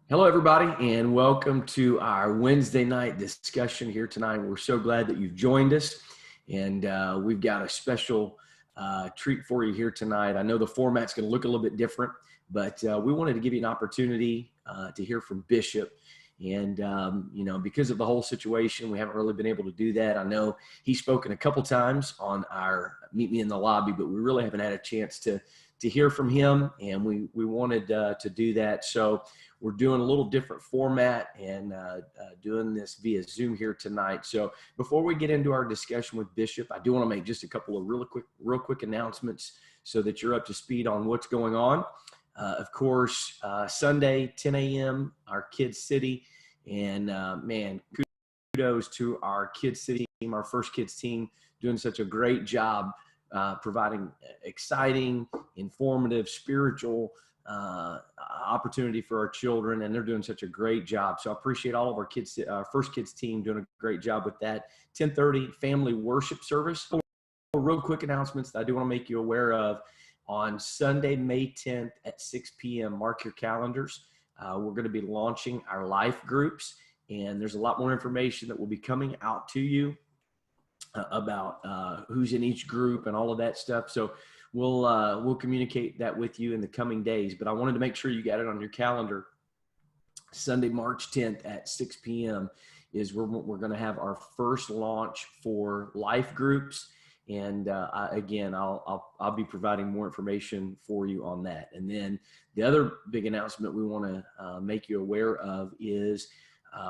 Hello, everybody, and welcome to our Wednesday night discussion here tonight. We're so glad that you've joined us, and we've got a special treat for you here tonight. I know the format's going to look a little bit different, but we wanted to give you an opportunity to hear from Bishop. And, because of the whole situation, we haven't really been able to do that. I know he's spoken a couple times on our Meet Me in the Lobby, but we really haven't had a chance to hear from him, and we wanted to do that. So we're doing a little different format and doing this via Zoom here tonight. So before we get into our discussion with Bishop, I do want to make just a couple of real quick announcements so that you're up to speed on what's going on. Of course, Sunday, 10 a.m., our Kids City. And man, kudos to our Kids City team, our First Kids team, doing such a great job providing exciting, informative, spiritual opportunity for our children, and they're doing such a great job. So I appreciate all of our kids, First Kids team, doing a great job with that. 10:30 family worship service. Real quick announcements that I do want to make you aware of. On Sunday, May 10th at 6 p.m., mark your calendars. We're going to be launching our life groups, and there's a lot more information that will be coming out to you about who's in each group and all of that stuff. So we'll communicate that with you in the coming days, but I wanted to make sure you got it on your calendar. Sunday, March 10th at 6 p.m. is where we're going to have our first launch for life groups. And I'll be providing more information for you on that. And then the other big announcement we want to make you aware of is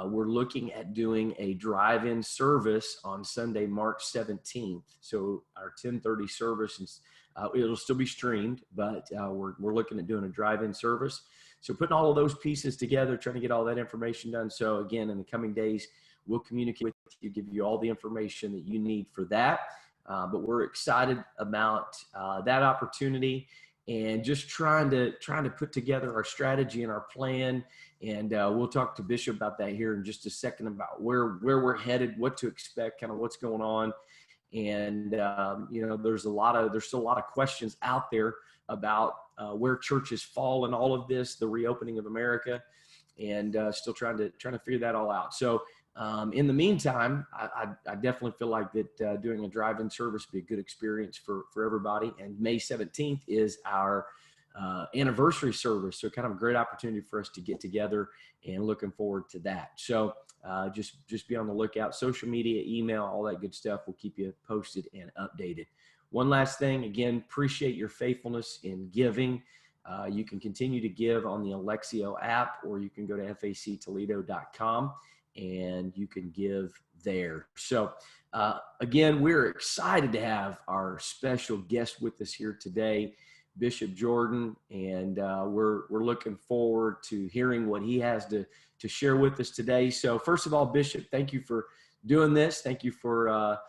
we're looking at doing a drive-in service on Sunday, March 17th. So our 10:30 service, it'll still be streamed, but we're looking at doing a drive-in service. So putting all of those pieces together, trying to get all that information done. So again, in the coming days, we'll communicate with you, give you all the information that you need for that. But we're excited about that opportunity and just trying to put together our strategy and our plan. And we'll talk to Bishop about that here in just a second, about where we're headed, what to expect, kind of what's going on. And there's still a lot of questions out there about where churches fall in all of this, the reopening of America, and still trying to figure that all out. So in the meantime, I definitely feel like that doing a drive-in service would be a good experience for everybody. And May 17th is our anniversary service. So kind of a great opportunity for us to get together, and looking forward to that. So just be on the lookout. Social media, email, all that good stuff. We'll keep you posted and updated. One last thing, again, appreciate your faithfulness in giving. You can continue to give on the Alexio app, or you can go to factoledo.com. and you can give there. So again, we're excited to have our special guest with us here today, Bishop Jordan, and we're looking forward to hearing what he has to share with us today. So first of all, Bishop, thank you for doing this. Thank you for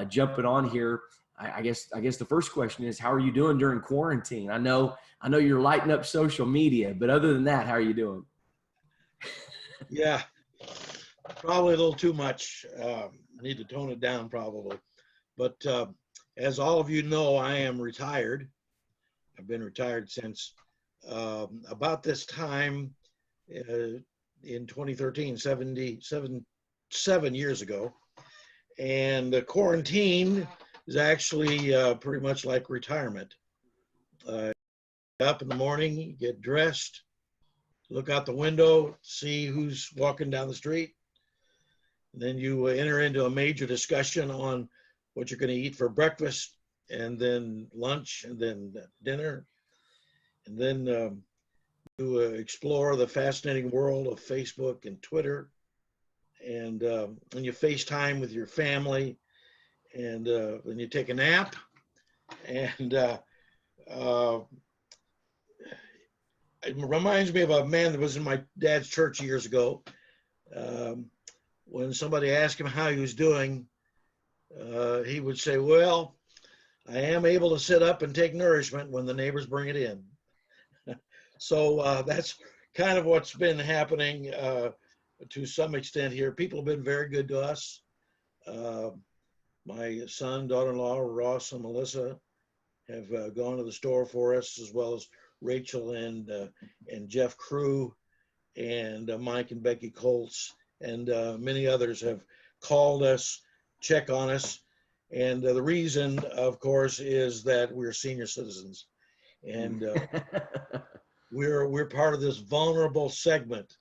jumping on here. I guess the first question is, how are you doing during quarantine? I know you're lighting up social media, but other than that, how are you doing? Yeah. Probably a little too much. I need to tone it down probably. But as all of you know, I am retired. I've been retired since about this time in 2013, 7 years ago. And the quarantine is actually pretty much like retirement. Up in the morning, get dressed, look out the window, see who's walking down the street. And then you enter into a major discussion on what you're going to eat for breakfast, and then lunch, and then dinner. And then you explore the fascinating world of Facebook and Twitter. And you FaceTime with your family. And then you take a nap. And it reminds me of a man that was in my dad's church years ago. When somebody asked him how he was doing, he would say, well, I am able to sit up and take nourishment when the neighbors bring it in. So that's kind of what's been happening to some extent here. People have been very good to us. My son, daughter-in-law, Ross and Melissa, have gone to the store for us, as well as Rachel and Jeff Crew, and Mike and Becky Colts, and many others have called us, check on us. And the reason, of course, is that we're senior citizens, and we're part of this vulnerable segment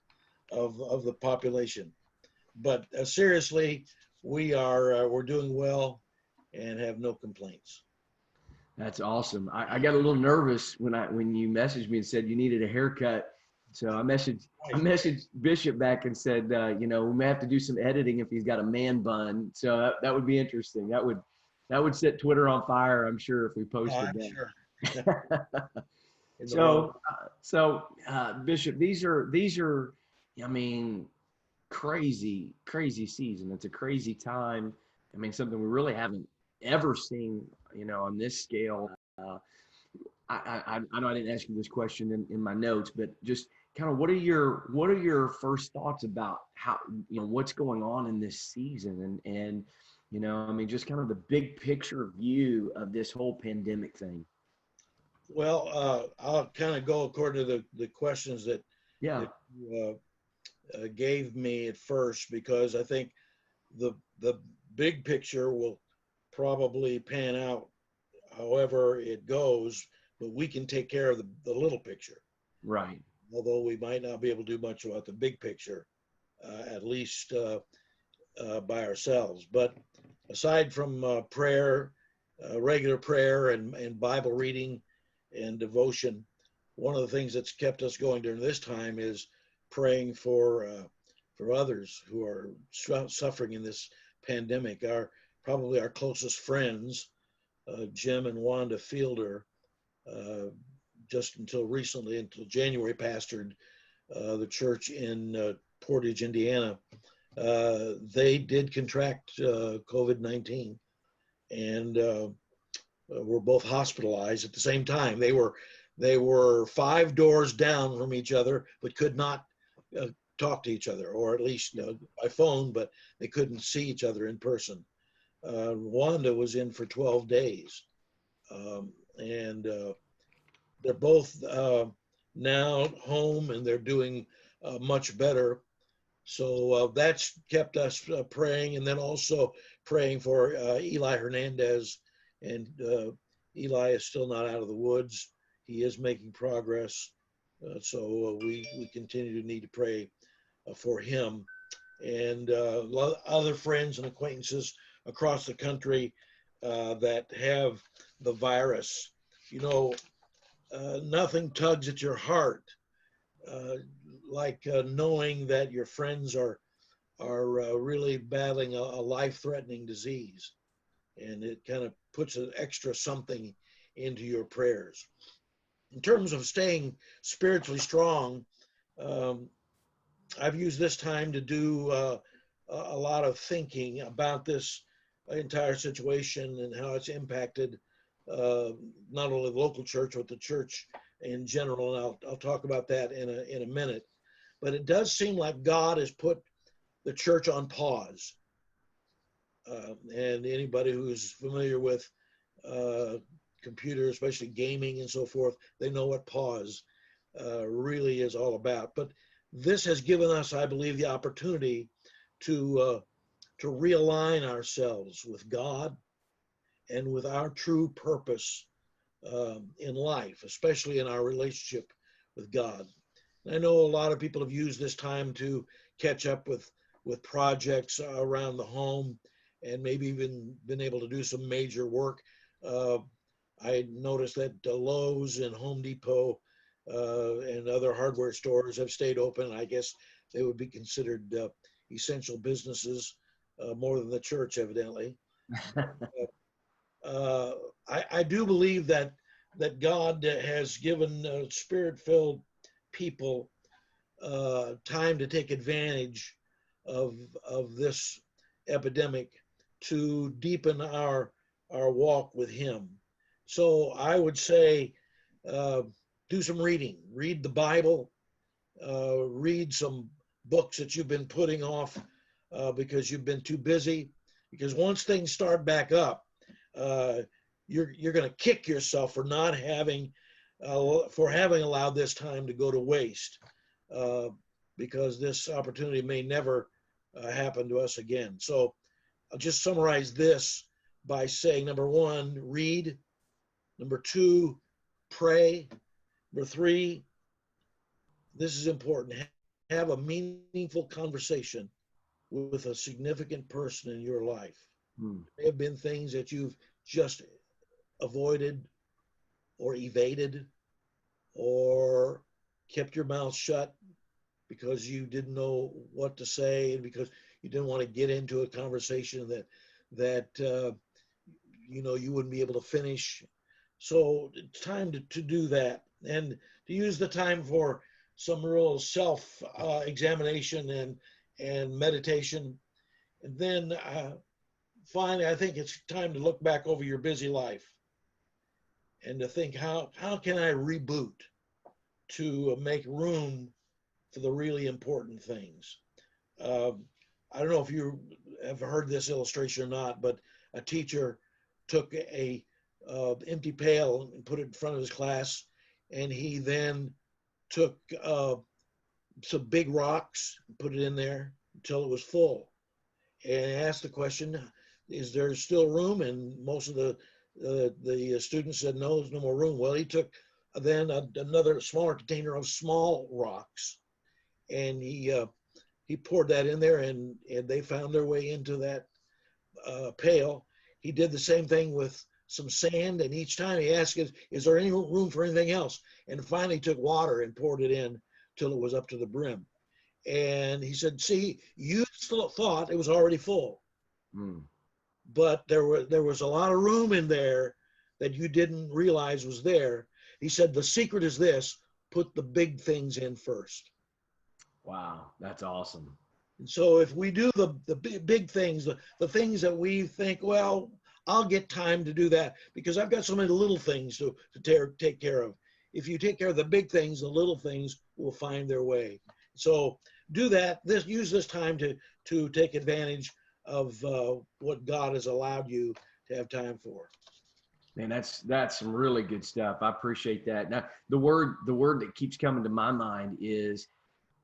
of the population. But seriously, we're doing well and have no complaints. That's awesome. I got a little nervous when you messaged me and said you needed a haircut. So I messaged Bishop back and said, we may have to do some editing if he's got a man bun. So that would be interesting. That would set Twitter on fire, I'm sure, if we posted that. Sure. So Bishop, these are, I mean, crazy season. It's a crazy time. I mean, something we really haven't ever seen, on this scale. I know I didn't ask you this question in my notes, but just kind of what are your first thoughts about how, what's going on in this season, and I mean, just kind of the big picture view of this whole pandemic thing. Well, I'll kind of go according to the questions that you gave me at first, because I think the big picture will probably pan out however it goes, but we can take care of the little picture. Right. Although we might not be able to do much about the big picture, at least by ourselves. But aside from prayer, regular prayer and Bible reading and devotion, one of the things that's kept us going during this time is praying for others who are suffering in this pandemic. Probably our closest friends, Jim and Wanda Fielder, just until recently, until January, pastored the church in Portage, Indiana. They did contract COVID-19, and were both hospitalized at the same time. They were 5 doors down from each other, but could not talk to each other, or at least by phone, but they couldn't see each other in person. Wanda was in for 12 days. And they're both now home, and they're doing much better. So that's kept us praying, and then also praying for Eli Hernandez. And Eli is still not out of the woods. He is making progress. So we continue to need to pray for him. And other friends and acquaintances across the country that have the virus. Nothing tugs at your heart like knowing that your friends are really battling a life-threatening disease, and it kind of puts an extra something into your prayers. In terms of staying spiritually strong, I've used this time to do a lot of thinking about this entire situation and how it's impacted not only the local church, but the church in general. And I'll talk about that in a minute. But it does seem like God has put the church on pause. And anybody who's familiar with computers, especially gaming and so forth, they know what pause really is all about. But this has given us, I believe, the opportunity to realign ourselves with God and with our true purpose in life, especially in our relationship with God. I know a lot of people have used this time to catch up with projects around the home and maybe even been able to do some major work. Uh, I noticed that Lowe's and Home Depot and other hardware stores have stayed open. I guess they would be considered essential businesses more than the church, evidently. Uh, I do believe that God has given spirit-filled people time to take advantage of this epidemic to deepen our walk with Him. So I would say, do some reading. Read the Bible. Read some books that you've been putting off because you've been too busy. Because once things start back up, uh, you're going to kick yourself for not having for having allowed this time to go to waste, uh, because this opportunity may never happen to us again. So I'll just summarize this by saying, number one, read. Number two, pray. Number three, this is important, have a meaningful conversation with a significant person in your life. There have been things that you've just avoided or evaded or kept your mouth shut because you didn't know what to say and because you didn't want to get into a conversation that you wouldn't be able to finish. So it's time to do that and to use the time for some real self examination and meditation. And then finally, I think it's time to look back over your busy life and to think, how can I reboot to make room for the really important things? I don't know if you have heard this illustration or not, but a teacher took a empty pail and put it in front of his class, and he then took some big rocks and put it in there until it was full, and asked the question, "Is there still room?" And most of the students said, "No, there's no more room." Well, he took then another smaller container of small rocks, and he poured that in there, and they found their way into that pail. He did the same thing with some sand, and each time he asked, "Is there any room for anything else?" And finally took water and poured it in till it was up to the brim. And he said, "See, you still thought it was already full, but there was a lot of room in there that you didn't realize was there." He said, "The secret is this: put the big things in first." Wow, that's awesome. And so if we do the big things, the things that we think, well, I'll get time to do that because I've got so many little things to take care of. If you take care of the big things, the little things will find their way. So do that. Use this time to take advantage of what God has allowed you to have time for. Man, that's some really good stuff. I appreciate that. Now, the word that keeps coming to my mind is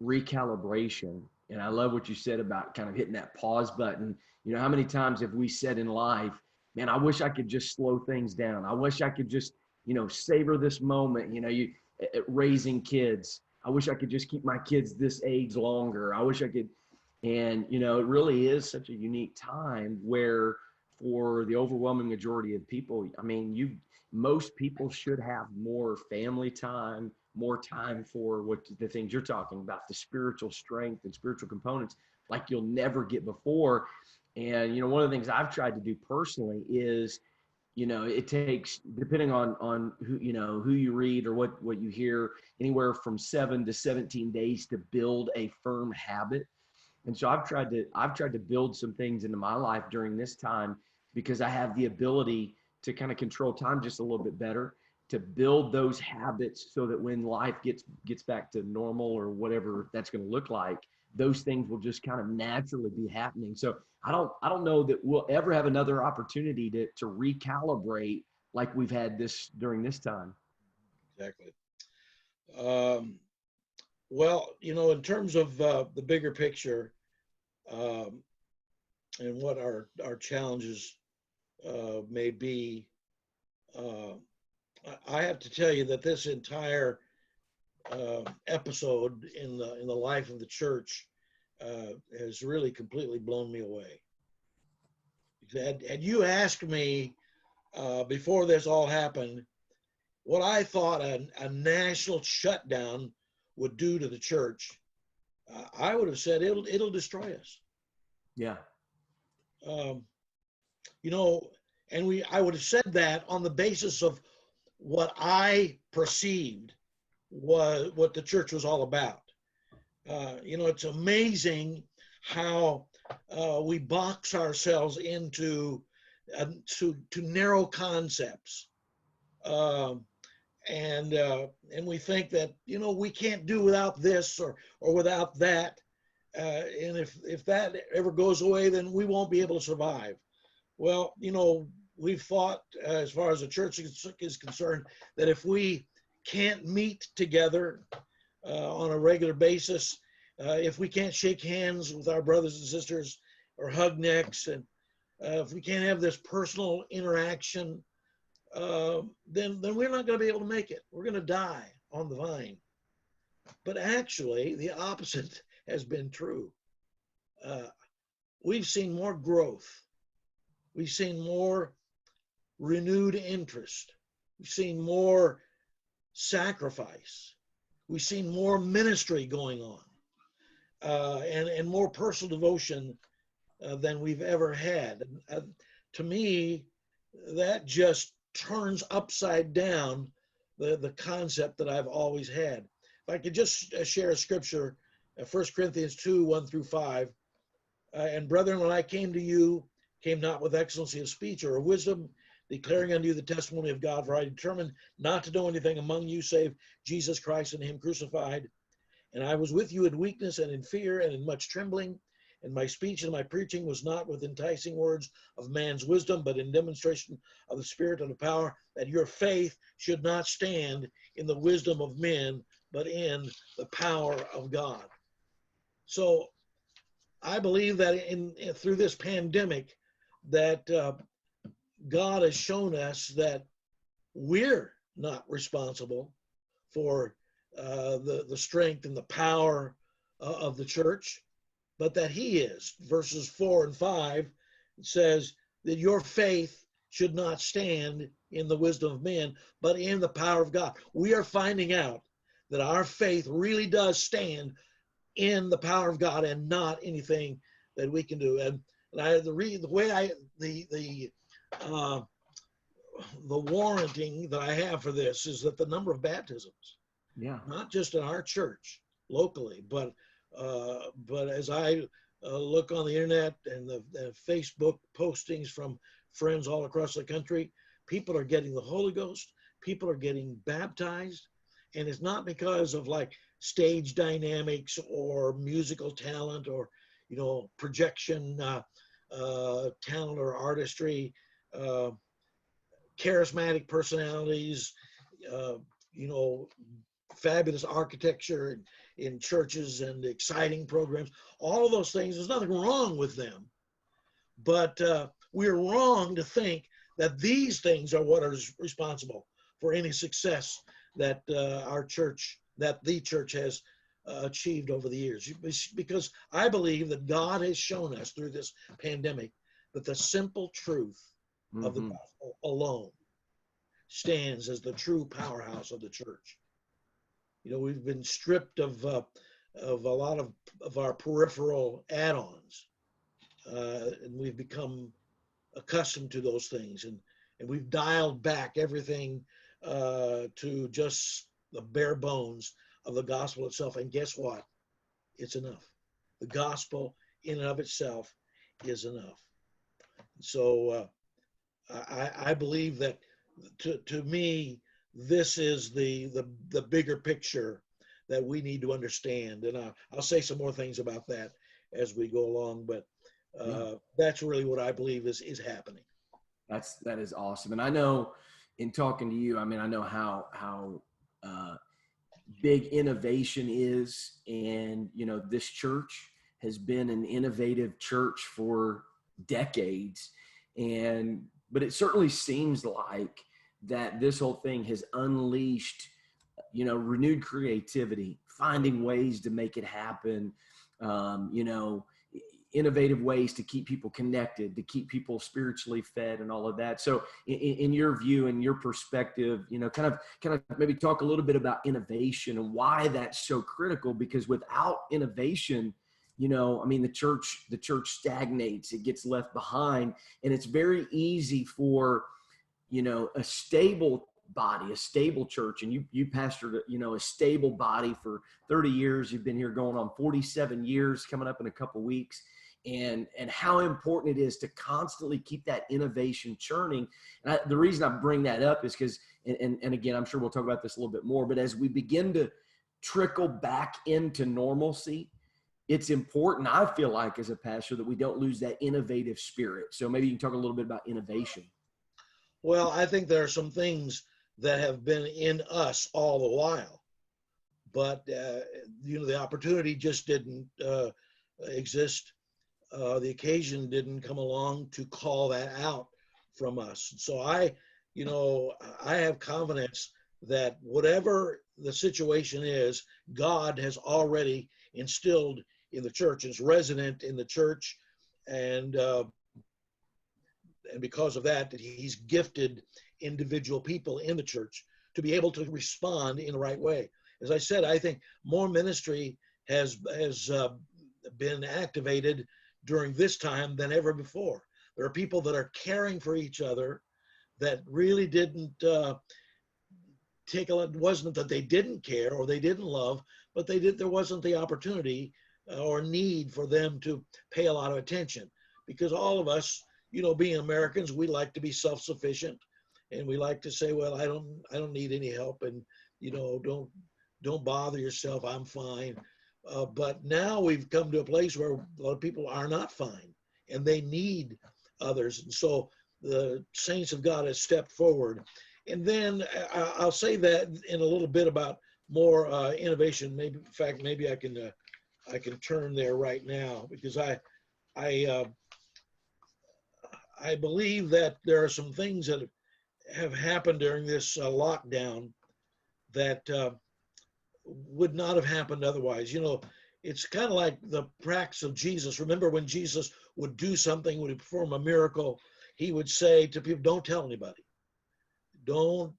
recalibration. And I love what you said about kind of hitting that pause button. You know, how many times have we said in life, man, I wish I could just slow things down. I wish I could just, savor this moment. Raising kids. I wish I could just keep my kids this age longer. I wish I could. And, it really is such a unique time where for the overwhelming majority of people, I mean, most people should have more family time, more time for what the things you're talking about, the spiritual strength and spiritual components like you'll never get before. And, one of the things I've tried to do personally is, it takes, depending on who you read or what you hear, anywhere from 7 to 17 days to build a firm habit. And so I've tried to build some things into my life during this time because I have the ability to kind of control time just a little bit better, to build those habits so that when life gets back to normal or whatever that's going to look like, those things will just kind of naturally be happening. So I don't know that we'll ever have another opportunity to recalibrate like we've had this during this time. Exactly. Well, in terms of the bigger picture, and what our challenges may be, I have to tell you that this entire episode in the life of the church has really completely blown me away. Had you asked me before this all happened what I thought a national shutdown would do to the church, I would have said it'll destroy us. Yeah. You know, and I would have said that on the basis of what I perceived was what the church was all about. You know, it's amazing how we box ourselves into to narrow concepts, and we think that, you know, we can't do without this or without that, and if that ever goes away, then we won't be able to survive. Well, you know, we've thought, as far as the church is concerned, that if we can't meet together on a regular basis, if we can't shake hands with our brothers and sisters or hug necks, and if we can't have this personal interaction, then we're not going to be able to make it. We're going to die on the vine. But actually, the opposite has been true. We've seen more growth. We've seen more renewed interest. We've seen more sacrifice. We've seen more ministry going on, and more personal devotion than we've ever had. To me, that just turns upside down the concept that I've always had. If I could just share a scripture, 1 Corinthians 2, 1 through 5. And brethren, when I came to you, came not with excellency of speech or of wisdom, declaring unto you the testimony of God, for I determined not to know anything among you save Jesus Christ and him crucified. And I was with you in weakness and in fear and in much trembling. And my speech and my preaching was not with enticing words of man's wisdom, but in demonstration of the Spirit and the power, that your faith should not stand in the wisdom of men, but in the power of God. So I believe that through this pandemic, that God has shown us that we're not responsible for the strength and the power of the church, but that he is. Verses 4 and 5, it says that your faith should not stand in the wisdom of men, but in the power of God. We are finding out that our faith really does stand in the power of God and not anything that we can do. And the warranting that I have for this is that the number of baptisms, not just in our church locally, but as I look on the internet and the Facebook postings from friends all across the country, people are getting the Holy Ghost, people are getting baptized, and it's not because of like stage dynamics or musical talent or, you know, projection talent or artistry, charismatic personalities, you know, fabulous architecture in churches and exciting programs. All of those things, there's nothing wrong with them. But we're wrong to think that these things are what are responsible for any success that the church has achieved over the years. Because I believe that God has shown us through this pandemic that the simple truth of the gospel alone stands as the true powerhouse of the church. You know, we've been stripped of a lot of our peripheral add-ons, and we've become accustomed to those things, and we've dialed back everything to just the bare bones of the gospel itself. And guess what? It's enough. The gospel in and of itself is enough. So I believe that to me, this is the bigger picture that we need to understand. And I'll say some more things about that as we go along, but that's really what I believe is happening. That is awesome. And I know in talking to you, I mean, I know how big innovation is. And, you know, this church has been an innovative church for decades. But it certainly seems like that this whole thing has unleashed renewed creativity, finding ways to make it happen, you know, innovative ways to keep people connected, to keep people spiritually fed and all of that. So in your view and your perspective, kind of maybe talk a little bit about innovation and why that's so critical, because without innovation, I mean, the church stagnates, it gets left behind, and it's very easy for, a stable body, a stable church. And you pastored, a stable body for 30 years. You've been here going on 47 years, coming up in a couple weeks. And how important it is to constantly keep that innovation churning. And the reason I bring that up is because, and again, I'm sure we'll talk about this a little bit more, but as we begin to trickle back into normalcy, it's important, I feel like, as a pastor, that we don't lose that innovative spirit. So maybe you can talk a little bit about innovation. Well, I think there are some things that have been in us all the while, but the opportunity just didn't exist. The occasion didn't come along to call that out from us. So I have confidence that whatever the situation is, God has already instilled in the church, is resident in the church, and because of that, he's gifted individual people in the church to be able to respond in the right way. As I said, I think more ministry has been activated during this time than ever before. There are people that are caring for each other that really didn't it wasn't that they didn't care or they didn't love, but there wasn't the opportunity or need for them to pay a lot of attention, because all of us, being Americans, we like to be self-sufficient, and we like to say, well, I don't need any help, and don't bother yourself, I'm fine. But now we've come to a place where a lot of people are not fine, and they need others. And so the saints of God has stepped forward. And then I'll say that in a little bit about more innovation. Maybe, in fact, maybe I can turn there right now, because I believe that there are some things that have happened during this lockdown that would not have happened otherwise. It's kind of like the practice of Jesus. Remember, when Jesus would do something, would perform a miracle, he would say to people, don't tell anybody. Don't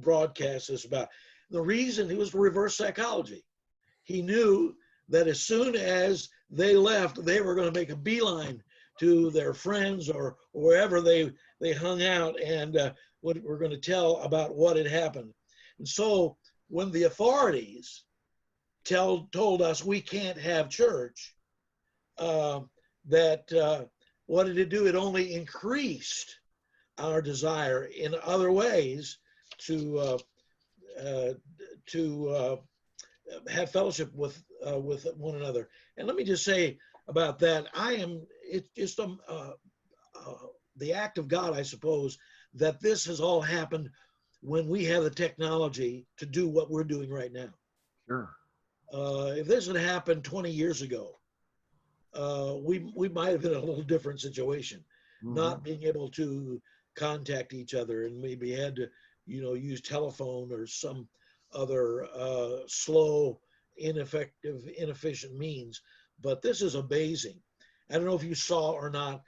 broadcast this about. The reason, it was reverse psychology. He knew that as soon as they left, they were going to make a beeline to their friends or wherever they hung out, and what we're going to tell about what had happened. And so when the authorities told us we can't have church, what did it do? It only increased our desire in other ways to have fellowship with one another. And let me just say about that, it's just the act of God, I suppose, that this has all happened when we have the technology to do what we're doing right now. Sure. If this had happened 20 years ago, we might have been in a little different situation, not being able to contact each other, and maybe had to, use telephone or some other slow, ineffective, inefficient means. But this is amazing. I don't know if you saw or not,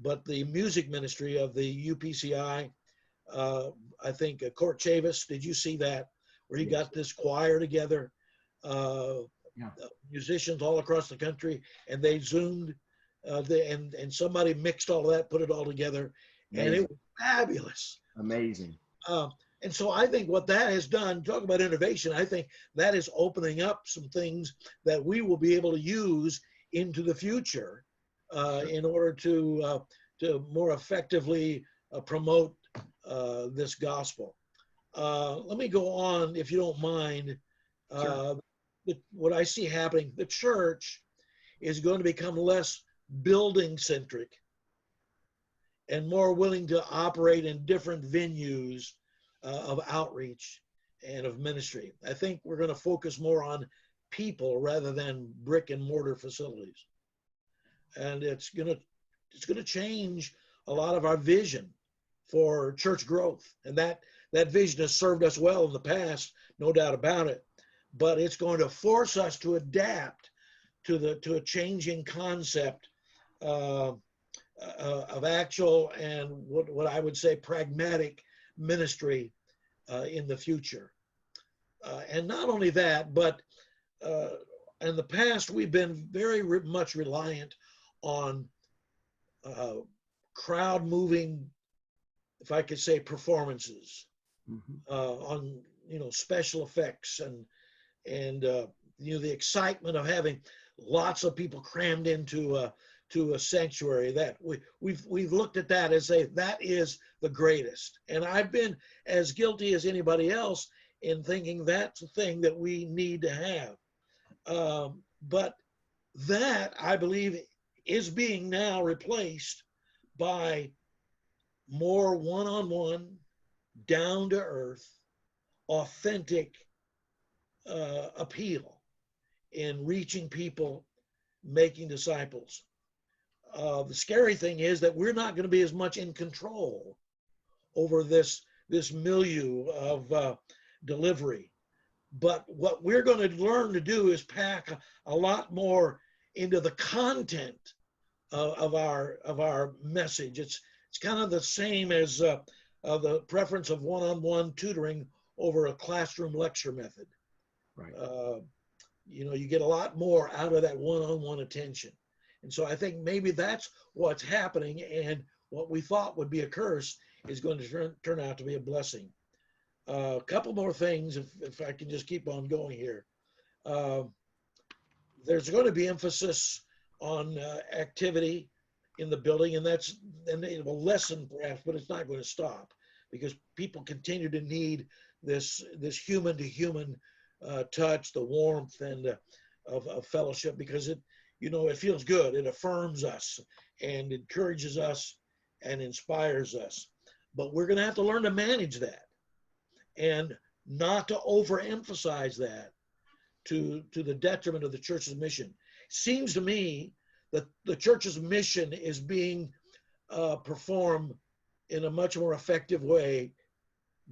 but the music ministry of the UPCI, I think Court Chavis, did you see that? Where he got this choir together, musicians all across the country, and they Zoomed, and somebody mixed all of that, put it all together, and it was fabulous. Amazing. And so I think what that has done, talk about innovation, I think that is opening up some things that we will be able to use into the future in order to more effectively promote this gospel. Let me go on, if you don't mind. Sure. What I see happening, the church is going to become less building centric and more willing to operate in different venues of outreach and of ministry. I think we're going to focus more on people rather than brick and mortar facilities. And it's going to change a lot of our vision for church growth. And that vision has served us well in the past, no doubt about it, but it's going to force us to adapt to a changing concept of actual and what I would say pragmatic ministry in the future. And not only that, but in the past, we've been very much reliant on crowd moving, if I could say, performances, on, you know, special effects and you know, the excitement of having lots of people crammed into to a sanctuary. That we've looked at that as that is the greatest. And I've been as guilty as anybody else in thinking that's the thing that we need to have. But that, I believe, is being now replaced by more one-on-one, down-to-earth, authentic appeal in reaching people, making disciples. The scary thing is that we're not going to be as much in control over this milieu of delivery. But what we're going to learn to do is pack a lot more into the content of our message. It's kind of the same as the preference of one-on-one tutoring over a classroom lecture method. Right. You know, you get a lot more out of that one-on-one attention. And so I think maybe that's what's happening, and what we thought would be a curse is going to turn out to be a blessing. A couple more things, if I can just keep on going here. There's going to be emphasis on activity in the building, and it will lessen perhaps, but it's not going to stop, because people continue to need this human-to-human touch, the warmth and of fellowship, because it feels good. It affirms us and encourages us and inspires us. But we're going to have to learn to manage that and not to overemphasize that to the detriment of the church's mission. Seems to me that the church's mission is being performed in a much more effective way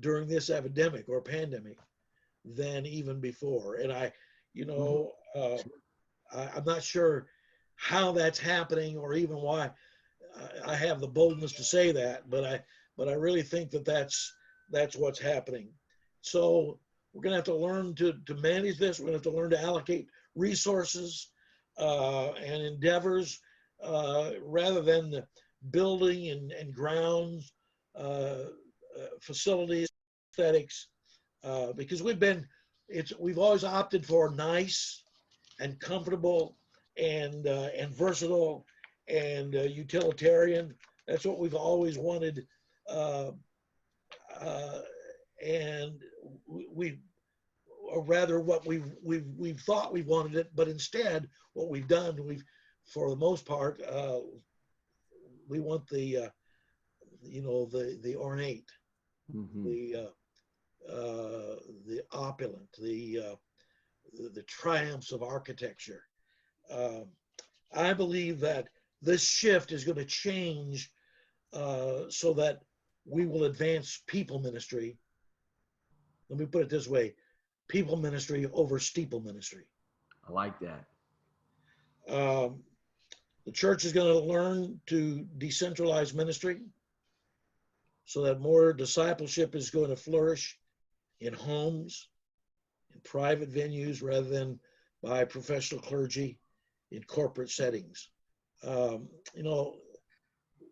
during this epidemic or pandemic than even before. And I'm not sure how that's happening or even why I have the boldness to say that, but I really think that that's what's happening. So we're going to have to learn to manage this. We're going to have to learn to allocate resources and endeavors rather than the building and grounds, facilities, aesthetics, because we've always opted for nice and comfortable and versatile and utilitarian. That's what we've always wanted, and or rather what we've thought we wanted it, but instead what we've done, for the most part, we want the ornate, the opulent, the triumphs of architecture. I believe that this shift is going to change so that we will advance people ministry. Let me put it this way: people ministry over steeple ministry. I like that. The church is going to learn to decentralize ministry so that more discipleship is going to flourish in homes, in private venues, rather than by professional clergy in corporate settings.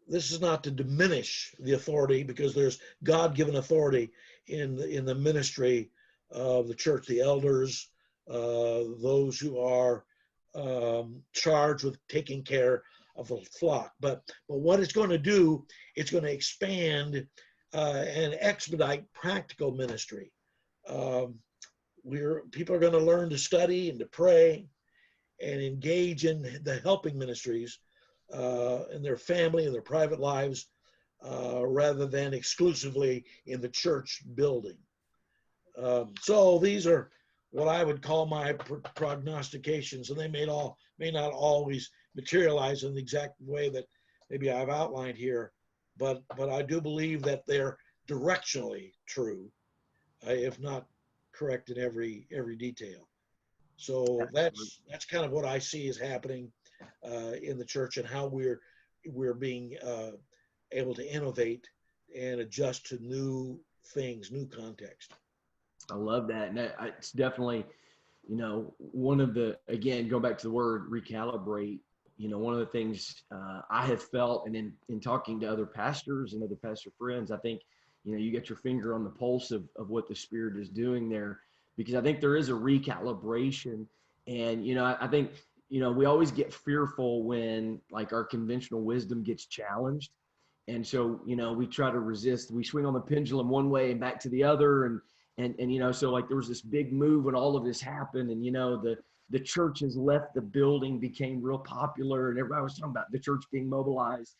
This is not to diminish the authority, because there's God-given authority in the ministry of the church, the elders, those who are charged with taking care of the flock. But what it's going to do, it's going to expand and expedite practical ministry. People are going to learn to study and to pray and engage in the helping ministries in their family and their private lives, rather than exclusively in the church building. So these are what I would call my prognostications, and they may not always materialize in the exact way that maybe I've outlined here, but I do believe that they're directionally true, if not correct in every detail. So that's kind of what I see is happening in the church, and how we're being able to innovate and adjust to new things, new context. I love that. And it's definitely, one of the, again, go back to the word recalibrate, one of the things I have felt, and in talking to other pastors and other pastor friends, I think, you get your finger on the pulse of what the Spirit is doing there, because I think there is a recalibration. And, I think, we always get fearful when like our conventional wisdom gets challenged. And so, we try to resist. We swing on the pendulum one way and back to the other. And so like there was this big move when all of this happened, and, the churches left the building, became real popular, and everybody was talking about the church being mobilized.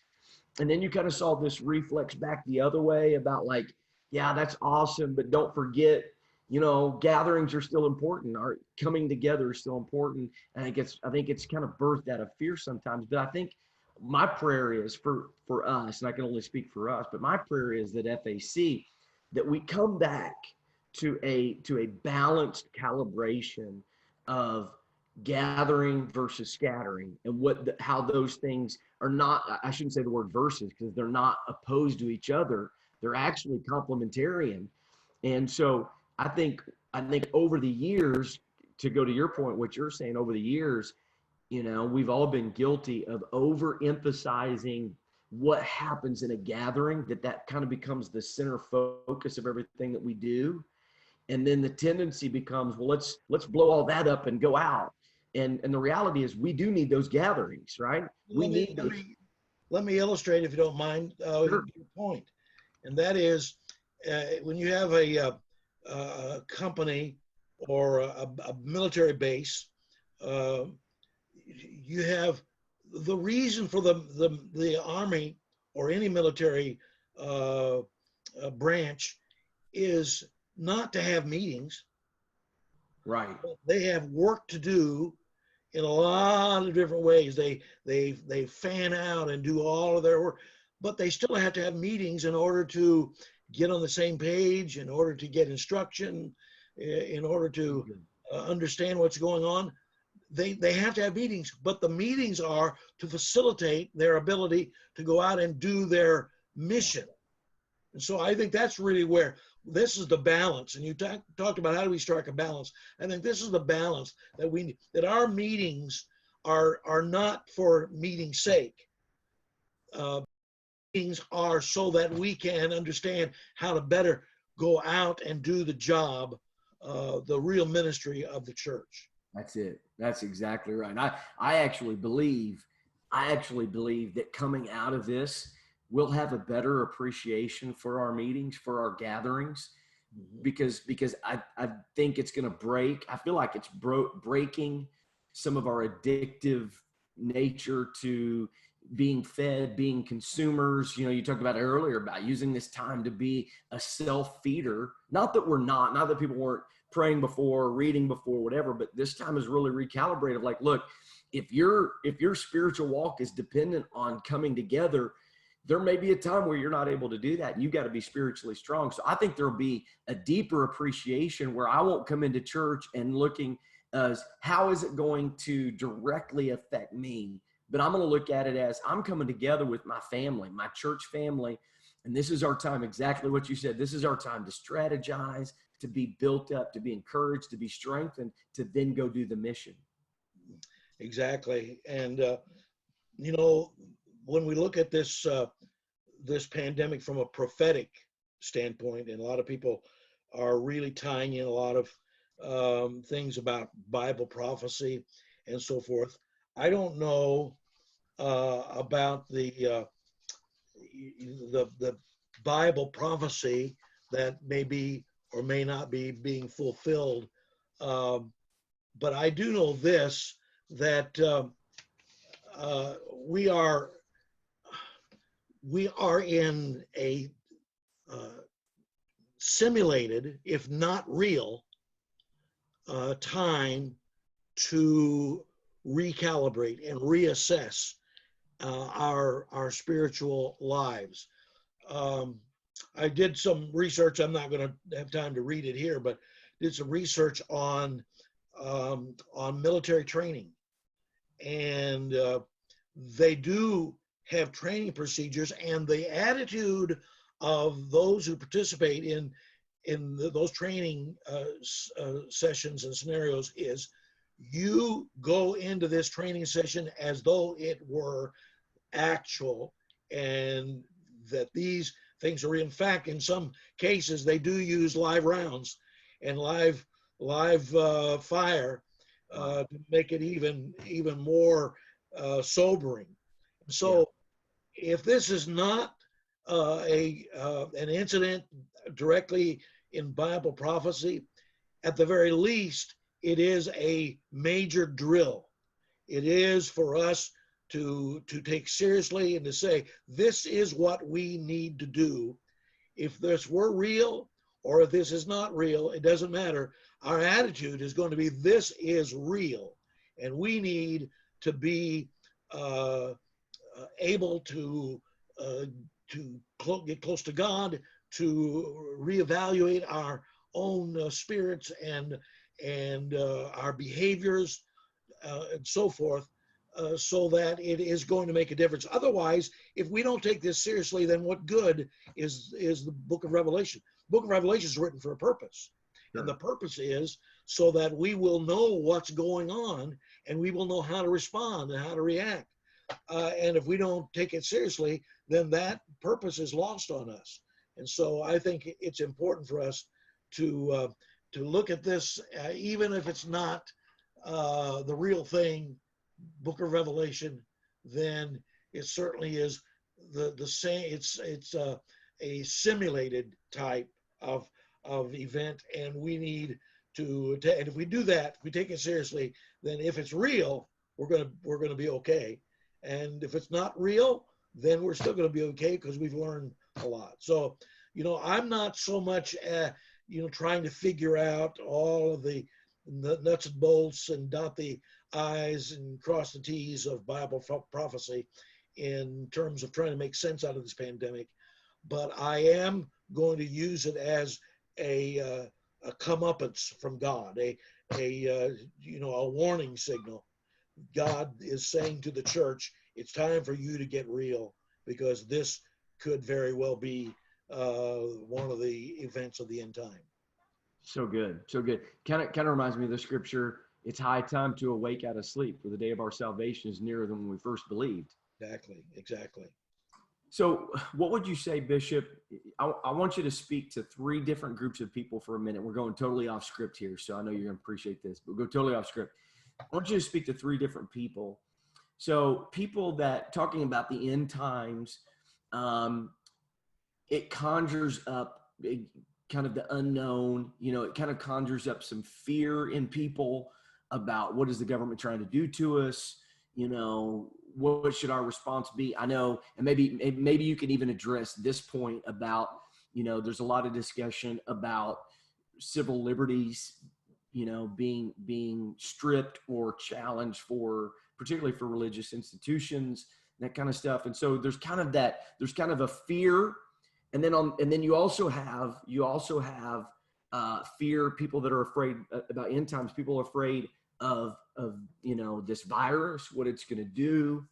And then you kind of saw this reflex back the other way about like, yeah, that's awesome, but don't forget, gatherings are still important. Our coming together is still important. And I think it's kind of birthed out of fear sometimes. But I think my prayer is for us, and I can only speak for us, but my prayer is that FAC, that we come back to a balanced calibration of gathering versus scattering, and how those things are not, I shouldn't say the word versus, because they're not opposed to each other. They're actually complementarian. And so I think over the years, to go to your point, what you're saying, over the years, we've all been guilty of overemphasizing what happens in a gathering, that kind of becomes the center focus of everything that we do. And then the tendency becomes, well, let's blow all that up and go out. And the reality is, we do need those gatherings, right? Let me illustrate, if you don't mind, Sure. your point. And that is, when you have a company or a military base, you have the reason for the Army or any military branch is not to have meetings. Right. They have work to do in a lot of different ways. They fan out and do all of their work, but they still have to have meetings in order to get on the same page, in order to get instruction, in order to understand what's going on. They have to have meetings, but the meetings are to facilitate their ability to go out and do their mission. And so I think that's really where this is the balance. And you talked about how do we strike a balance. I think this is the balance that our meetings are not for meeting's sake. Meetings are so that we can understand how to better go out and do the job, the real ministry of the church. That's it. That's exactly right. I actually believe that coming out of this, we'll have a better appreciation for our meetings, for our gatherings, because I think it's going to break. I feel like it's breaking some of our addictive nature to being fed, being consumers. You talked about it earlier about using this time to be a self-feeder. Not that people weren't praying before, reading before, whatever, but this time is really recalibrated. Like, look, if your spiritual walk is dependent on coming together, there may be a time where you're not able to do that. You got to be spiritually strong. So I think there'll be a deeper appreciation where I won't come into church and looking as how is it going to directly affect me, but I'm going to look at it as I'm coming together with my family, my church family. And this is our time, exactly what you said. This is our time to strategize, to be built up, to be encouraged, to be strengthened, to then go do the mission. Exactly. And, when we look at this pandemic from a prophetic standpoint, and a lot of people are really tying in a lot of things about Bible prophecy and so forth. I don't know about the Bible prophecy that may be or may not be being fulfilled, but I do know this, that we are in a simulated, if not real, time to recalibrate and reassess our spiritual lives. I did some research. I'm not going to have time to read it here, but did some research on military training, and they do have training procedures, and the attitude of those who participate in those training sessions and scenarios is, you go into this training session as though it were actual, and that these things are, in fact, in some cases they do use live rounds and live fire to make it even more sobering. So if this is not an incident directly in Bible prophecy, at the very least, it is a major drill. It is for us to take seriously and to say, this is what we need to do. If this were real or if this is not real, it doesn't matter. Our attitude is going to be, this is real. And we need to be able to get close to God, to reevaluate our own spirits and our behaviors and so forth, so that it is going to make a difference. Otherwise, if we don't take this seriously, then what good is the book of Revelation? The book of Revelation is written for a purpose. Sure. And the purpose is so that we will know what's going on, and we will know how to respond and how to react. And if we don't take it seriously, then that purpose is lost on us. And so I think it's important for us to look at this, even if it's not the real thing, book of Revelation, then it certainly is the same. It's a simulated type of event, and we need to and if we do that, if we take it seriously, then if it's real, we're gonna be okay. And if it's not real, then we're still going to be okay, because we've learned a lot. So, I'm not so much, trying to figure out all of the nuts and bolts and dot the I's and cross the T's of Bible prophecy in terms of trying to make sense out of this pandemic. But I am going to use it as a comeuppance from God, a warning signal. God is saying to the church, it's time for you to get real, because this could very well be one of the events of the end time. So good. So good. Kind of reminds me of the scripture. It's high time to awake out of sleep, for the day of our salvation is nearer than when we first believed. Exactly. So what would you say, Bishop? I want you to speak to 3 different groups of people for a minute. We're going totally off script here, so I know you're going to appreciate this, but we'll go totally off script. I want you to speak to 3 different people. So people that, talking about the end times, it conjures up kind of the unknown, it kind of conjures up some fear in people about what is the government trying to do to us, what should our response be? I know, and maybe you can even address this point about, there's a lot of discussion about civil liberties, being stripped or challenged particularly for religious institutions, that kind of stuff. And so there's kind of a fear. And then you also have fear, people that are afraid about end times, people are afraid of this virus, what it's going to do,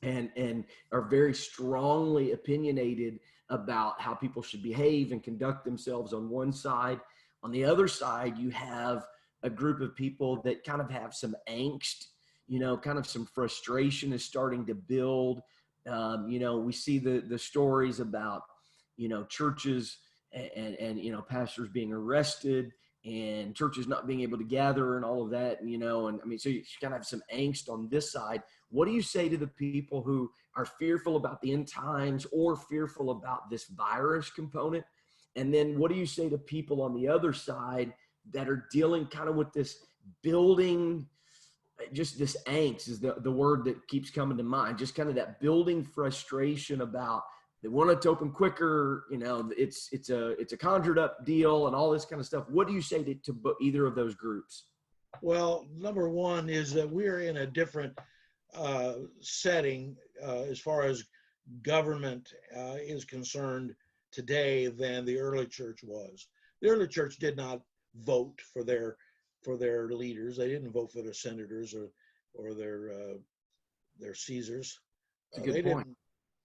and are very strongly opinionated about how people should behave and conduct themselves on one side. On the other side, you have a group of people that kind of have some angst, kind of some frustration is starting to build. We see the stories about, churches and pastors being arrested and churches not being able to gather and all of that, so you kind of have some angst on this side. What do you say to the people who are fearful about the end times or fearful about this virus component? And then what do you say to people on the other side that are dealing kind of with this building, just this angst is the word that keeps coming to mind, just kind of that building frustration about they want it to open quicker, it's a conjured up deal and all this kind of stuff. What do you say to either of those groups? Well, number one is that we're in a different setting as far as government is concerned today than the early church was. The early church did not vote for their leaders. They didn't vote for their senators or their Caesars. It's a good They point.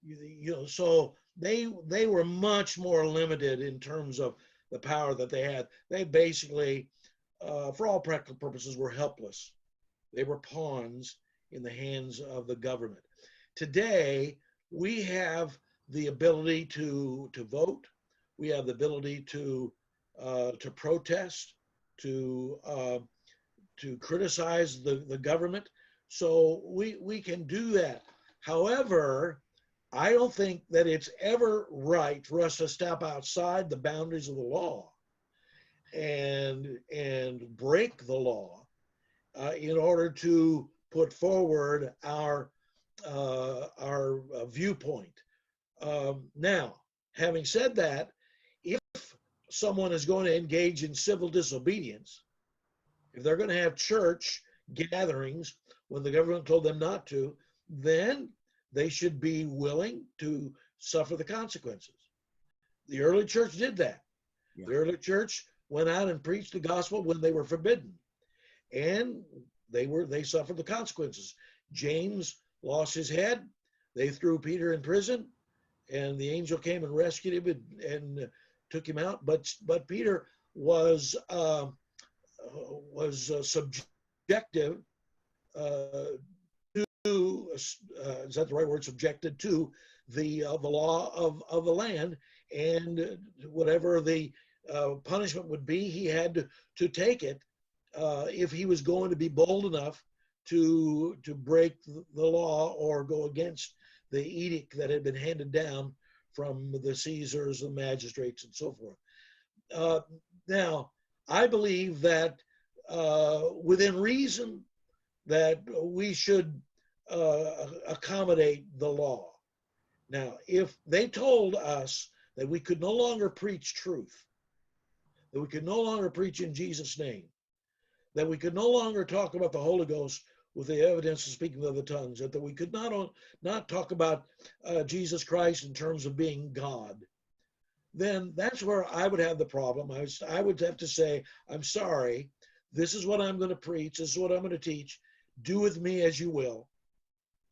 didn't, so they were much more limited in terms of the power that they had. They basically, for all practical purposes, were helpless. They were pawns in the hands of the government. Today, we have the ability to vote. We have the ability to protest, to criticize the government. So we can do that. However, I don't think that it's ever right for us to step outside the boundaries of the law and break the law in order to put forward our viewpoint. Now, having said that, if someone is going to engage in civil disobedience, if they're going to have church gatherings when the government told them not to, then they should be willing to suffer the consequences. The early church did that. Yeah. The early church went out and preached the gospel when they were forbidden, and they suffered the consequences. James lost his head. They threw Peter in prison, and the angel came and rescued him and took him out. But Peter was subjective to is that the right word? Subjected to the law of the land, and whatever the punishment would be, he had to take it if he was going to be bold enough to break the law or go against the edict that had been handed down from the Caesars, the magistrates, and so forth. Now, I believe that within reason that we should accommodate the law. Now, if they told us that we could no longer preach truth, that we could no longer preach in Jesus' name, that we could no longer talk about the Holy Ghost with the evidence of speaking of the tongues, that we could not talk about Jesus Christ in terms of being God, then that's where I would have the problem. I would have to say, I'm sorry, this is what I'm going to preach, this is what I'm going to teach, do with me as you will,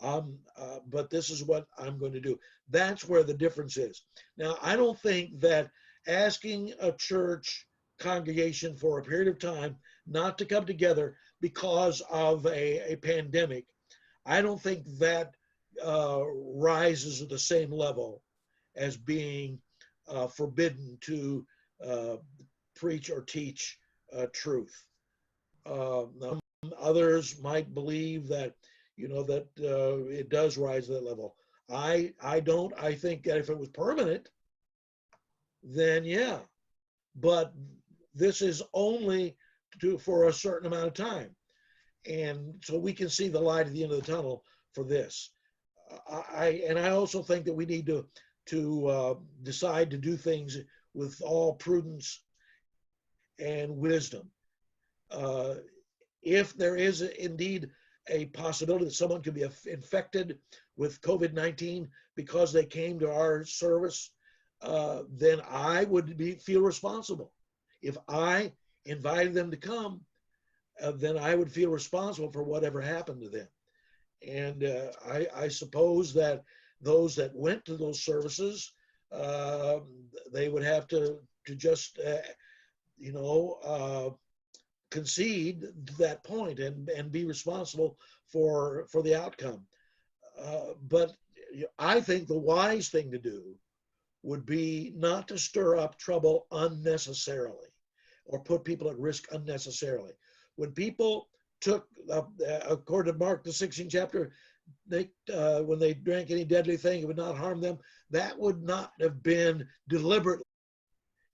but this is what I'm going to do. That's where the difference is. Now, I don't think that asking a church congregation for a period of time not to come together because of a pandemic, I don't think that rises to the same level as being forbidden to preach or teach truth. Others might believe that, that it does rise to that level. I don't. I think that if it was permanent, then yeah. But this is only for a certain amount of time. And so we can see the light at the end of the tunnel for this. I also think that we need to decide to do things with all prudence and wisdom. If there is indeed a possibility that someone could be infected with COVID-19 because they came to our service, then I would feel responsible. If I invited them to come, then I would feel responsible for whatever happened to them. And I suppose that those that went to those services, they would have to just, concede that point and be responsible for the outcome. But I think the wise thing to do would be not to stir up trouble unnecessarily or put people at risk unnecessarily. When people took, according to Mark, the 16th chapter, when they drank any deadly thing, it would not harm them. That would not have been deliberately.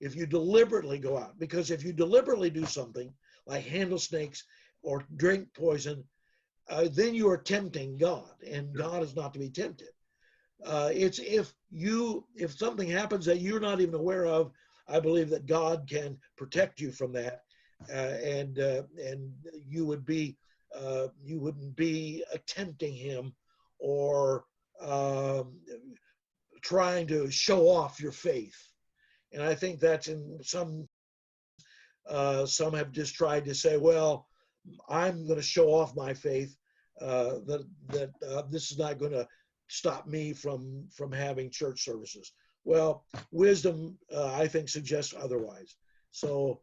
If you deliberately go out, because if you deliberately do something like handle snakes or drink poison, then you are tempting God, and God is not to be tempted. It's if something happens that you're not even aware of, I believe that God can protect you from that, and you wouldn't be tempting Him or trying to show off your faith. And I think that's in some have just tried to say, well, I'm going to show off my faith, that this is not going to stop me from having church services. Well, wisdom, I think, suggests otherwise. So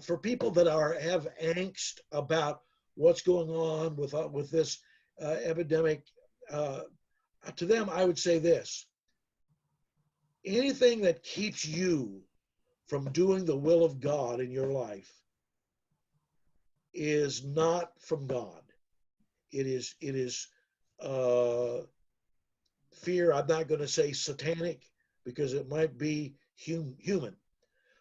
for people that have angst about what's going on with this epidemic, to them, I would say this: anything that keeps you from doing the will of God in your life is not from God. It is fear. I'm not going to say satanic because it might be human.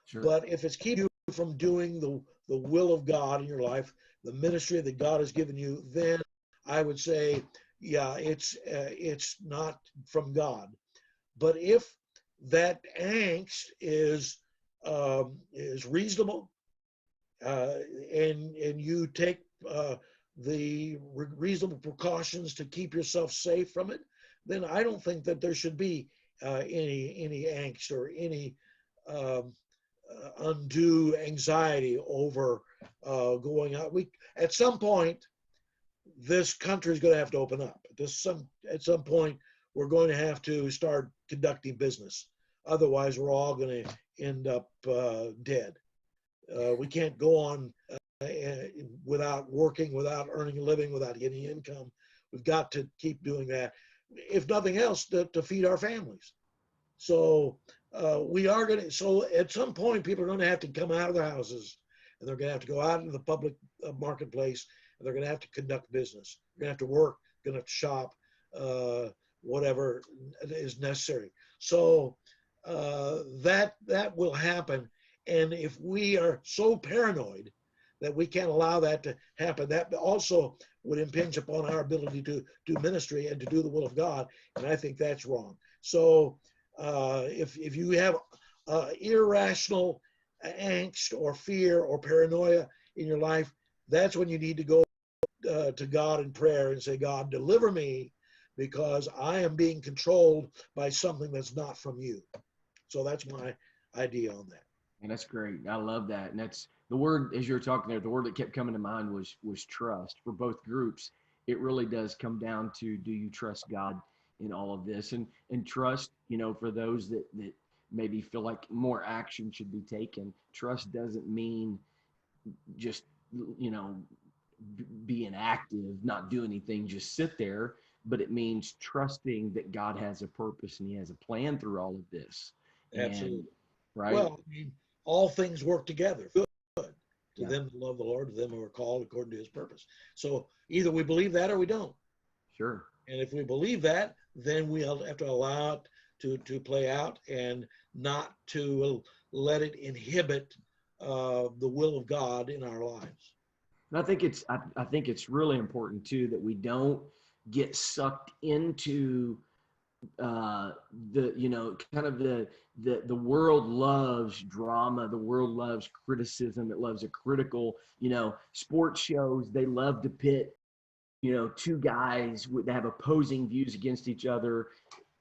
Sure. But if it's keeping you from doing the will of God in your life, the ministry that God has given you, then I would say, yeah, it's not from God. But if that angst is reasonable, and you take the reasonable precautions to keep yourself safe from it, then I don't think that there should be any angst or any undue anxiety over going out. At some point, this country is going to have to open up. At some point, we're going to have to start conducting business. Otherwise, we're all going to end up dead. We can't go on without working, without earning a living, without getting income. We've got to keep doing that, if nothing else, to feed our families. So we are going to. So at some point, people are going to have to come out of their houses, and they're going to have to go out into the public marketplace, and they're going to have to conduct business. They're going to have to work. Going to have to shop, whatever is necessary. So that will happen. And if we are so paranoid that we can't allow that to happen, that also would impinge upon our ability to do ministry and to do the will of God. And I think that's wrong. So if you have irrational angst or fear or paranoia in your life, that's when you need to go to God in prayer and say, God, deliver me, because I am being controlled by something that's not from you. So that's my idea on that. And that's great. I love that. And that's the word, as you were talking there, the word that kept coming to mind was trust. For both groups, it really does come down to, do you trust God in all of this? And trust, for those that maybe feel like more action should be taken, trust doesn't mean just, be inactive, not do anything, just sit there, but it means trusting that God has a purpose and he has a plan through all of this. Absolutely. And, right? Well, I mean, all things work together good to Yeah. them that love the Lord, to them who are called according to his purpose. So either we believe that or we don't. Sure. And if we believe that, then we have to allow it to play out and not to let it inhibit the will of God in our lives. And I think it's really important too that we don't get sucked into kind of the world loves drama. The world loves criticism. It loves a critical, sports shows. They love to pit, two guys that have opposing views against each other.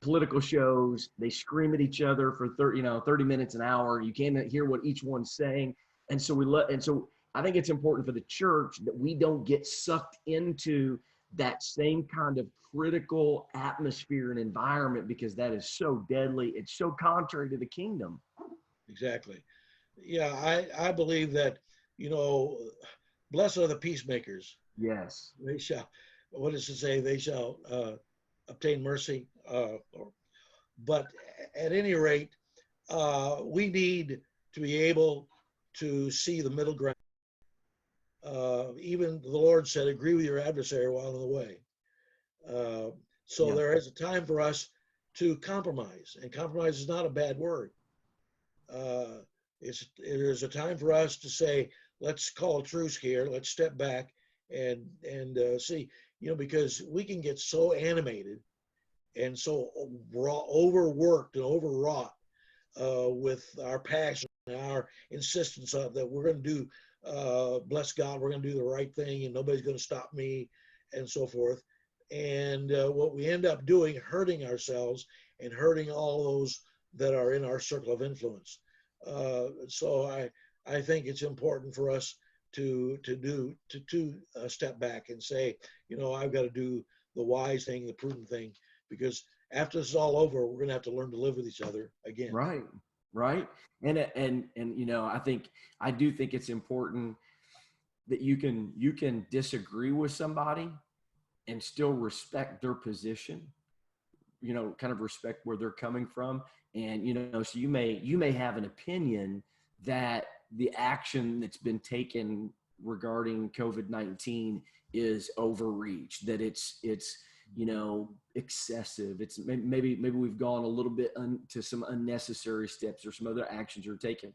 Political shows, they scream at each other for 30 minutes, an hour. You can't hear what each one's saying. And so I think it's important for the church that we don't get sucked into that same kind of critical atmosphere and environment, because that is so deadly. It's so contrary to the kingdom. Exactly. Yeah, I believe that, blessed are the peacemakers. Yes. They shall, what does it say? They shall obtain mercy. But at any rate, we need to be able to see the middle ground. Even the Lord said, agree with your adversary while in the way. So there is a time for us to compromise, and compromise is not a bad word. It is a time for us to say, let's call a truce here. Let's step back and see, because we can get so animated and so overworked and overwrought with our passion and our insistence of that we're going to do, bless God, we're going to do the right thing and nobody's going to stop me and so forth. And what we end up doing, hurting ourselves and hurting all those that are in our circle of influence. So I think it's important for us to step back and say, I've got to do the wise thing, the prudent thing, because after this is all over, we're going to have to learn to live with each other again. Right. Right. And I do think it's important that you can disagree with somebody and still respect their position, kind of respect where they're coming from. And, so you may have an opinion that the action that's been taken regarding COVID-19 is overreach, that it's, excessive. It's maybe we've gone a little bit to some unnecessary steps or some other actions are taken.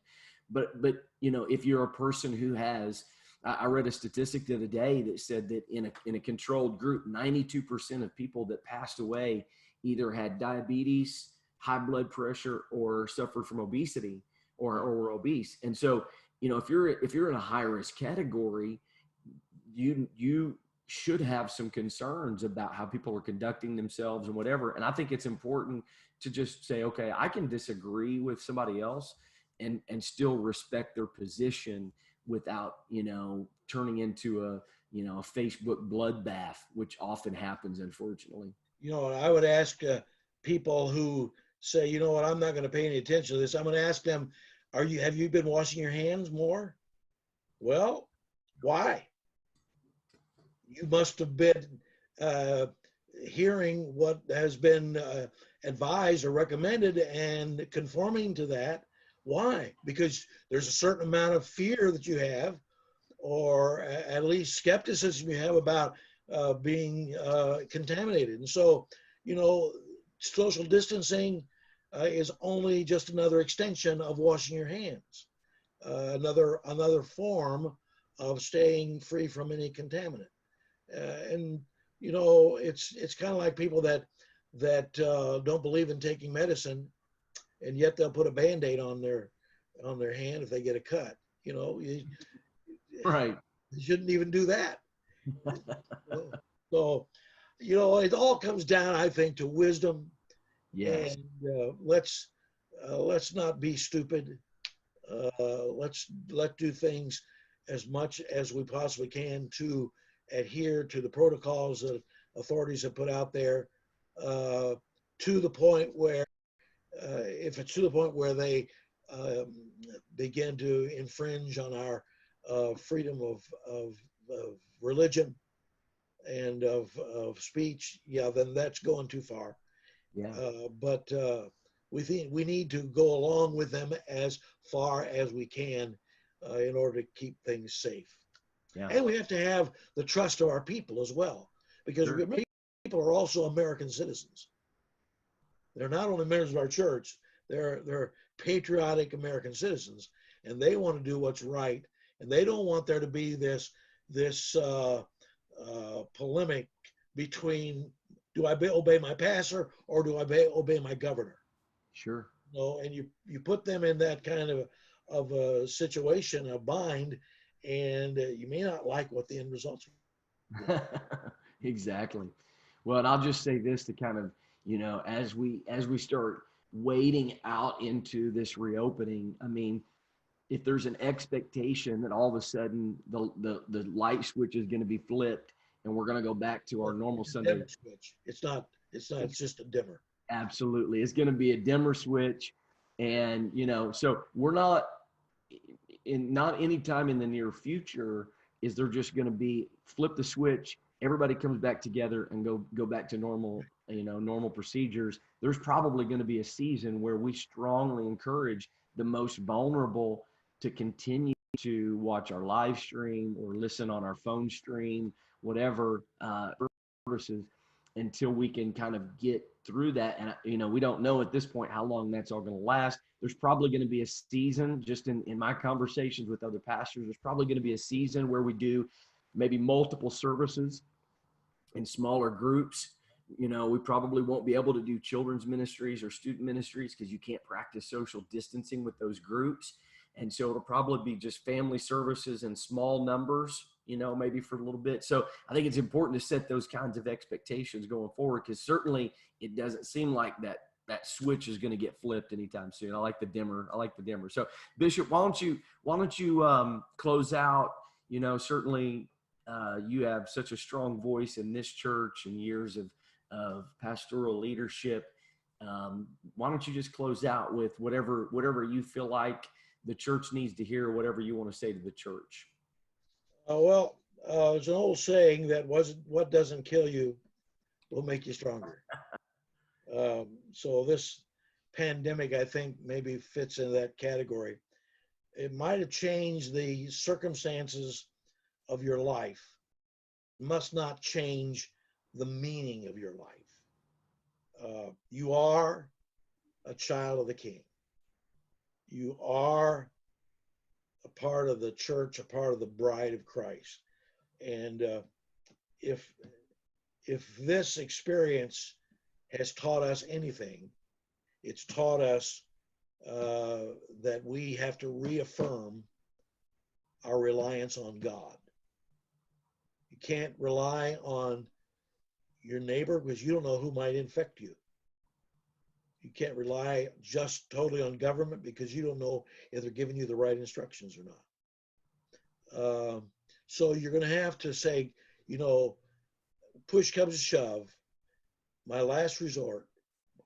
But, if you're a person who has, I read a statistic the other day that said that in a controlled group, 92% of people that passed away either had diabetes, high blood pressure, or suffered from obesity or were obese. And so, if you're in a high risk category, you should have some concerns about how people are conducting themselves and whatever. And I think it's important to just say, okay, I can disagree with somebody else and still respect their position without, turning into a Facebook bloodbath, which often happens, unfortunately. I would ask people who say, I'm not going to pay any attention to this. I'm going to ask them, have you been washing your hands more? Well, why? You must have been hearing what has been advised or recommended and conforming to that. Why? Because there's a certain amount of fear that you have, or at least skepticism you have about being contaminated. And so, social distancing is only just another extension of washing your hands, another form of staying free from any contaminant. And it's kind of like people that don't believe in taking medicine, and yet they'll put a Band-Aid on their hand if they get a cut. Right. You shouldn't even do that. So, it all comes down, I think, to wisdom. Yes. And let's not be stupid. Let's do things as much as we possibly can to adhere to the protocols that authorities have put out there, to the point where, if it's to the point where they begin to infringe on our freedom of religion and of speech, then that's going too far. Yeah. But we think we need to go along with them as far as we can in order to keep things safe. Yeah. And we have to have the trust of our people as well, because Sure. people are also American citizens. They're not only members of our church, they're patriotic American citizens, and they want to do what's right, and they don't want there to be this polemic between, do I obey my pastor or do I obey my governor? Sure. And you put them in that kind of a situation, a bind, and you may not like what the end results are. Exactly. Well, and I'll just say this to kind of, as we start wading out into this reopening, I mean, if there's an expectation that all of a sudden the light switch is going to be flipped and we're going to go back to our normal Sunday dimmer switch. It's just a dimmer. Absolutely. It's going to be a dimmer switch. And, so we're not any time in the near future is there just going to be flip the switch, everybody comes back together and go back to normal, normal procedures. There's probably going to be a season where we strongly encourage the most vulnerable to continue to watch our live stream or listen on our phone stream, whatever services, until we can kind of get through that. And, we don't know at this point how long that's all going to last. There's probably going to be a season, just in my conversations with other pastors, there's probably going to be a season where we do maybe multiple services in smaller groups. We probably won't be able to do children's ministries or student ministries because you can't practice social distancing with those groups. And so it'll probably be just family services in small numbers, maybe for a little bit. So I think it's important to set those kinds of expectations going forward, because certainly it doesn't seem like that that switch is going to get flipped anytime soon. I like the dimmer. So Bishop, why don't you close out? You know, certainly you have such a strong voice in this church and years of pastoral leadership. Why don't you just close out with whatever you feel like the church needs to hear, whatever you want to say to the church? There's an old saying that what doesn't kill you will make you stronger. So this pandemic, I think, maybe fits into that category. It might have changed the circumstances of your life. It must not change the meaning of your life. You are a child of the King. You are a part of the church, a part of the bride of Christ. And if this experience has taught us anything, it's taught us that we have to reaffirm our reliance on God. You can't rely on your neighbor because you don't know who might infect you. You can't rely just totally on government because you don't know if they're giving you the right instructions or not. So you're going to have to say, you know, push comes to shove, my last resort,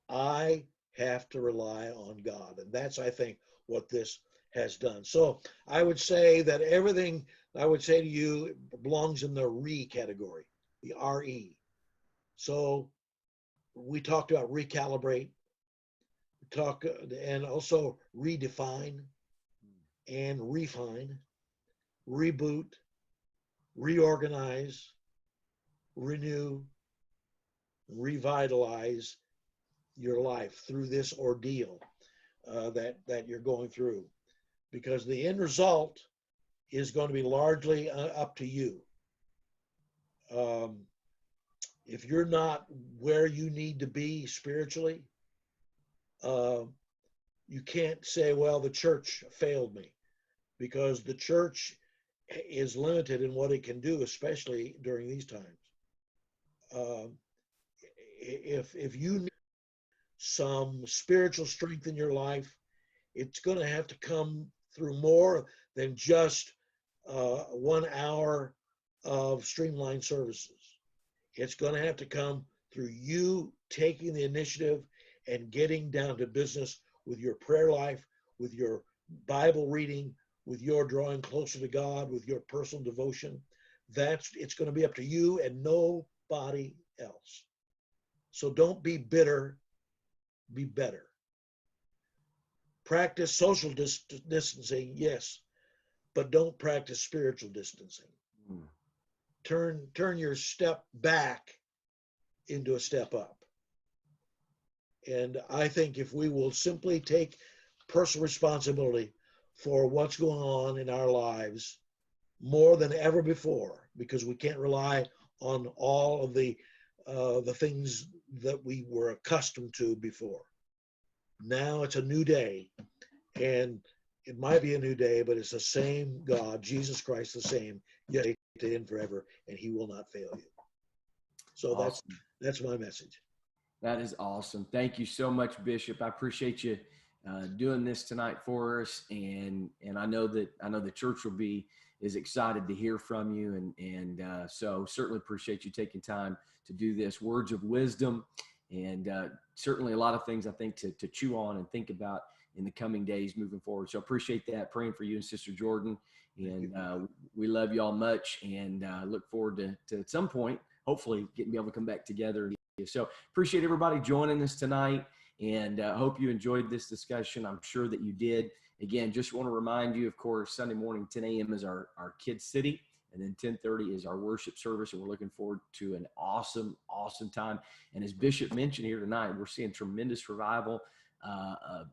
I have to rely on God. And that's, I think, what this has done. So I would say that everything I would say to you belongs in the re category, the RE. So we talked about recalibrate, and also redefine and refine, reboot, reorganize, renew, revitalize your life through this ordeal that you're going through, because the end result is going to be largely up to you. If you're not where you need to be spiritually, you can't say, well, the church failed me, because the church is limited in what it can do, especially during these times. If you need some spiritual strength in your life, it's going to have to come through more than just 1 hour of streamlined services. It's going to have to come through you taking the initiative and getting down to business with your prayer life, with your Bible reading, with your drawing closer to God, with your personal devotion. It's going to be up to you and nobody else. So don't be bitter, be better. Practice social distancing, yes, but don't practice spiritual distancing. Turn your step back into a step up. And I think if we will simply take personal responsibility for what's going on in our lives more than ever before, because we can't rely on all of the things that we were accustomed to before. Now it's a new day, and it might be a new day, but it's the same God, Jesus Christ, the same, yesterday, today, and forever, and he will not fail you. So awesome. That's my message. That is awesome. Thank you so much, Bishop. I appreciate you doing this tonight for us, and I know the church will be is excited to hear from you, and so certainly appreciate you taking time to do this. Words of wisdom, and certainly a lot of things I think to chew on and think about in the coming days moving forward. So appreciate that. Praying for you and Sister Jordan, and we love you all much, and look forward to at some point hopefully be able to come back together. So appreciate everybody joining us tonight, and hope you enjoyed this discussion. I'm sure that you did. Again, just want to remind you, of course, Sunday morning, 10 a.m. is our Kids City, and then 10:30 is our worship service, and we're looking forward to an awesome, awesome time. And as Bishop mentioned here tonight, we're seeing tremendous revival.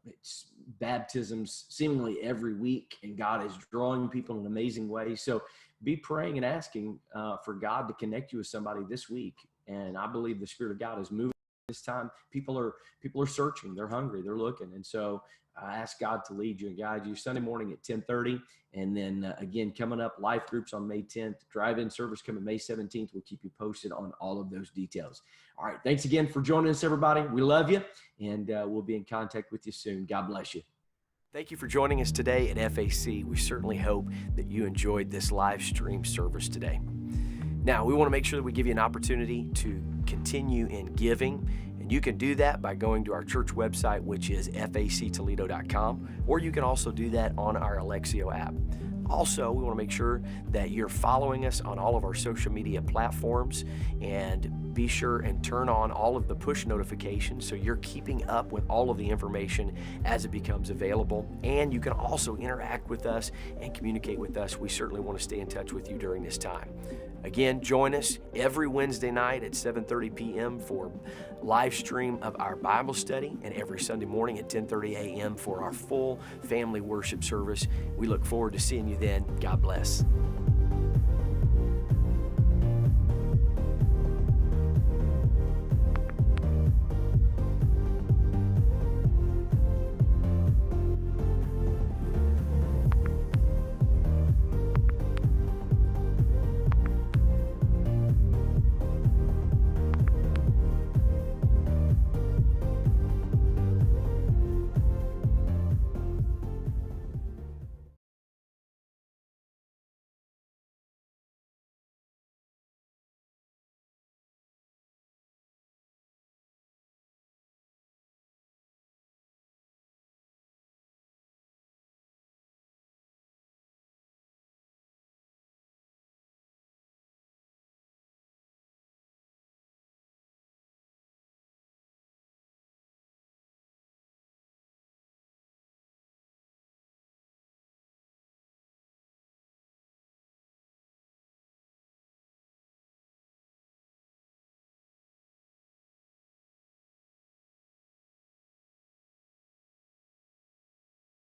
It's baptisms seemingly every week, and God is drawing people in an amazing way. So be praying and asking for God to connect you with somebody this week. And I believe the Spirit of God is moving this time, people are searching, they're hungry, they're looking. And so I ask God to lead you and guide you. Sunday morning at 10:30. And then again, coming up, life groups on May 10th, drive-in service coming May 17th. We'll keep you posted on all of those details. All right. Thanks again for joining us, everybody. We love you, and we'll be in contact with you soon. God bless you. Thank you for joining us today at FAC. We certainly hope that you enjoyed this live stream service today. Now, we want to make sure that we give you an opportunity to continue in giving, and you can do that by going to our church website, which is factoledo.com, or you can also do that on our Alexio app. Also, we want to make sure that you're following us on all of our social media platforms, and be sure and turn on all of the push notifications so you're keeping up with all of the information as it becomes available. And you can also interact with us and communicate with us. We certainly want to stay in touch with you during this time. Again, join us every Wednesday night at 7:30 p.m. for live stream of our Bible study, and every Sunday morning at 10:30 a.m. for our full family worship service. We look forward to seeing you then. God bless.